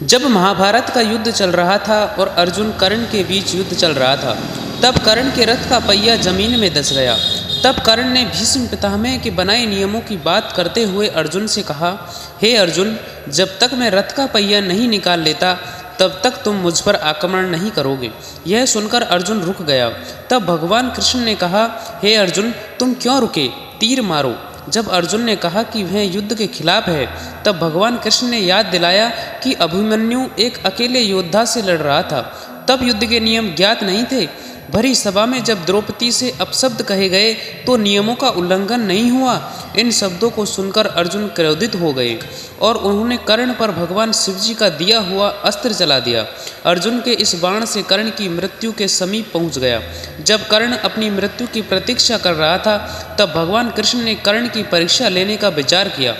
जब महाभारत का युद्ध चल रहा था और अर्जुन कर्ण के बीच युद्ध चल रहा था, तब कर्ण के रथ का पहिया जमीन में धंस गया। तब कर्ण ने भीष्म पितामह के बनाए नियमों की बात करते हुए अर्जुन से कहा, हे अर्जुन, जब तक मैं रथ का पहिया नहीं निकाल लेता तब तक तुम मुझ पर आक्रमण नहीं करोगे। यह सुनकर अर्जुन रुक गया। तब भगवान कृष्ण ने कहा, हे अर्जुन, तुम क्यों रुके? तीर मारो। जब अर्जुन ने कहा कि वह युद्ध के खिलाफ है, तब भगवान कृष्ण ने याद दिलाया कि अभिमन्यु एक अकेले योद्धा से लड़ रहा था। तब युद्ध के नियम ज्ञात नहीं थे। भरी सभा में जब द्रौपदी से अपशब्द कहे गए तो नियमों का उल्लंघन नहीं हुआ। इन शब्दों को सुनकर अर्जुन क्रोधित हो गए और उन्होंने कर्ण पर भगवान शिवजी का दिया हुआ अस्त्र चला दिया। अर्जुन के इस बाण से कर्ण की मृत्यु के समीप पहुंच गया। जब कर्ण अपनी मृत्यु की प्रतीक्षा कर रहा था, तब भगवान कृष्ण ने कर्ण की परीक्षा लेने का विचार किया।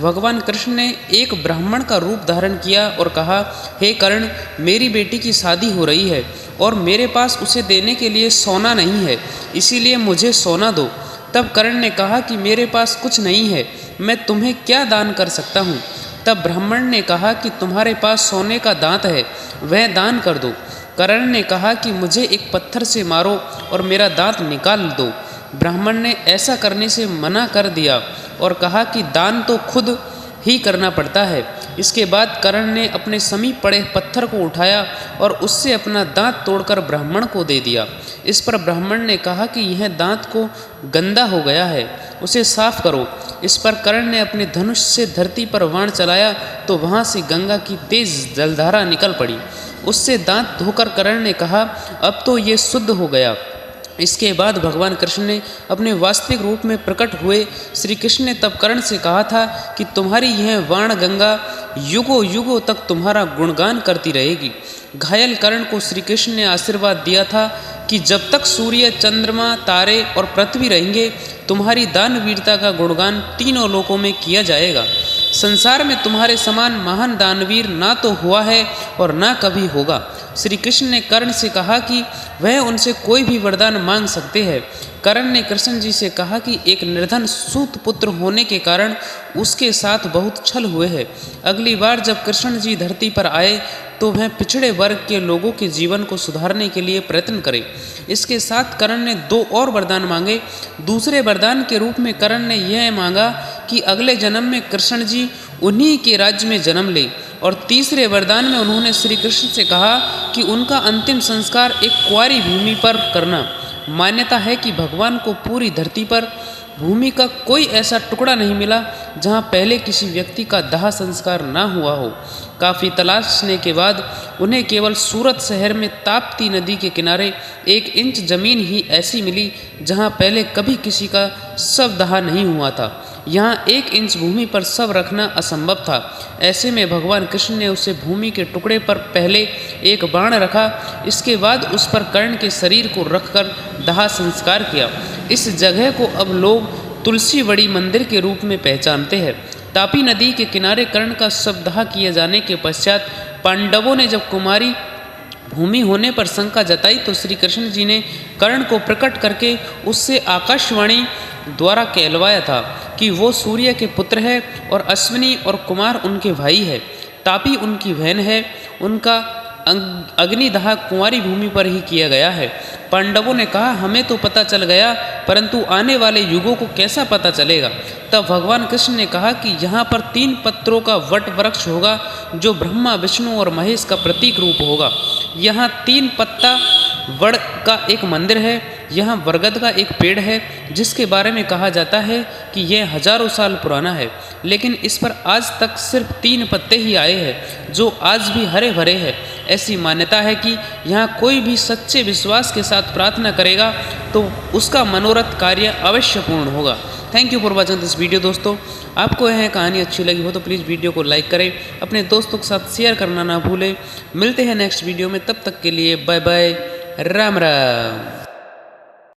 भगवान कृष्ण ने एक ब्राह्मण का रूप धारण किया और कहा, हे कर्ण, मेरी बेटी की शादी हो रही है और मेरे पास उसे देने के लिए सोना नहीं है, इसीलिए मुझे सोना दो। तब कर्ण ने कहा कि मेरे पास कुछ नहीं है, मैं तुम्हें क्या दान कर सकता हूँ? तब ब्राह्मण ने कहा कि तुम्हारे पास सोने का दांत है, वह दान कर दो। कर्ण ने कहा कि मुझे एक पत्थर से मारो और मेरा दांत निकाल दो। ब्राह्मण ने ऐसा करने से मना कर दिया और कहा कि दान तो खुद ही करना पड़ता है। इसके बाद कर्ण ने अपने समीप पड़े पत्थर को उठाया और उससे अपना दांत तोड़कर ब्राह्मण को दे दिया। इस पर ब्राह्मण ने कहा कि यह दांत को गंदा हो गया है, उसे साफ करो। इस पर कर्ण ने अपने धनुष से धरती पर बाण चलाया तो वहाँ से गंगा की तेज जलधारा निकल पड़ी। उससे दांत धोकर कर्ण ने कहा, अब तो ये शुद्ध हो गया। इसके बाद भगवान कृष्ण ने अपने वास्तविक रूप में प्रकट हुए। श्री कृष्ण ने तब कर्ण से कहा था कि तुम्हारी यह वाण गंगा युगों युगों तक तुम्हारा गुणगान करती रहेगी। घायल कर्ण को श्री कृष्ण ने आशीर्वाद दिया था कि जब तक सूर्य, चंद्रमा, तारे और पृथ्वी रहेंगे, तुम्हारी दानवीरता का गुणगान तीनों लोकों में किया जाएगा। संसार में तुम्हारे समान महान दानवीर ना तो हुआ है और ना कभी होगा। श्री कृष्ण ने कर्ण से कहा कि वह उनसे कोई भी वरदान मांग सकते हैं। कर्ण ने कृष्ण जी से कहा कि एक निर्धन सूत पुत्र होने के कारण उसके साथ बहुत छल हुए हैं। अगली बार जब कृष्ण जी धरती पर आए तो वह पिछड़े वर्ग के लोगों के जीवन को सुधारने के लिए प्रयत्न करें। इसके साथ कर्ण ने 2 और वरदान मांगे। दूसरे वरदान के रूप में कर्ण ने यह मांगा कि अगले जन्म में कृष्ण जी उन्हीं के राज्य में जन्म ले। और तीसरे वरदान में उन्होंने श्री कृष्ण से कहा कि उनका अंतिम संस्कार एक कुंवारी भूमि पर करना। मान्यता है कि भगवान को पूरी धरती पर भूमि का कोई ऐसा टुकड़ा नहीं मिला जहाँ पहले किसी व्यक्ति का दाह संस्कार ना हुआ हो। काफ़ी तलाशने के बाद उन्हें केवल सूरत शहर में ताप्ती नदी के किनारे 1 इंच ज़मीन ही ऐसी मिली जहाँ पहले कभी किसी का शव दाह नहीं हुआ था। यहाँ 1 इंच भूमि पर शव रखना असंभव था। ऐसे में भगवान कृष्ण ने उसे भूमि के टुकड़े पर पहले एक बाण रखा, इसके बाद उस पर कर्ण के शरीर को रखकर दाह संस्कार किया। इस जगह को अब लोग तुलसी वड़ी मंदिर के रूप में पहचानते हैं। तापी नदी के किनारे कर्ण का शव दाह किए जाने के पश्चात पांडवों ने जब कुमारी भूमि होने पर शंका जताई तो श्री कृष्ण जी ने कर्ण को प्रकट करके उससे आकाशवाणी द्वारा कहलवाया था कि वो सूर्य के पुत्र है और अश्विनी और कुमार उनके भाई है। तापी उनकी बहन है। उनका अग्निदाह कुंवारी भूमि पर ही किया गया है। पांडवों ने कहा, हमें तो पता चल गया, परंतु आने वाले युगों को कैसा पता चलेगा? तब भगवान कृष्ण ने कहा कि यहाँ पर 3 पत्रों का वट वृक्ष होगा जो ब्रह्मा, विष्णु और महेश का प्रतीक रूप होगा। यहाँ 3 पत्ता वड़ का एक मंदिर है। यहाँ बरगद का एक पेड़ है जिसके बारे में कहा जाता है कि यह हजारों साल पुराना है, लेकिन इस पर आज तक सिर्फ 3 पत्ते ही आए हैं जो आज भी हरे भरे हैं। ऐसी मान्यता है कि यहाँ कोई भी सच्चे विश्वास के साथ प्रार्थना करेगा तो उसका मनोरथ कार्य अवश्य पूर्ण होगा। Thank you for watching this video. दोस्तों, आपको यह कहानी अच्छी लगी हो तो प्लीज़ वीडियो को लाइक करें, अपने दोस्तों के साथ शेयर करना ना भूलें। मिलते हैं नेक्स्ट वीडियो में, तब तक के लिए बाय बाय, राम राम।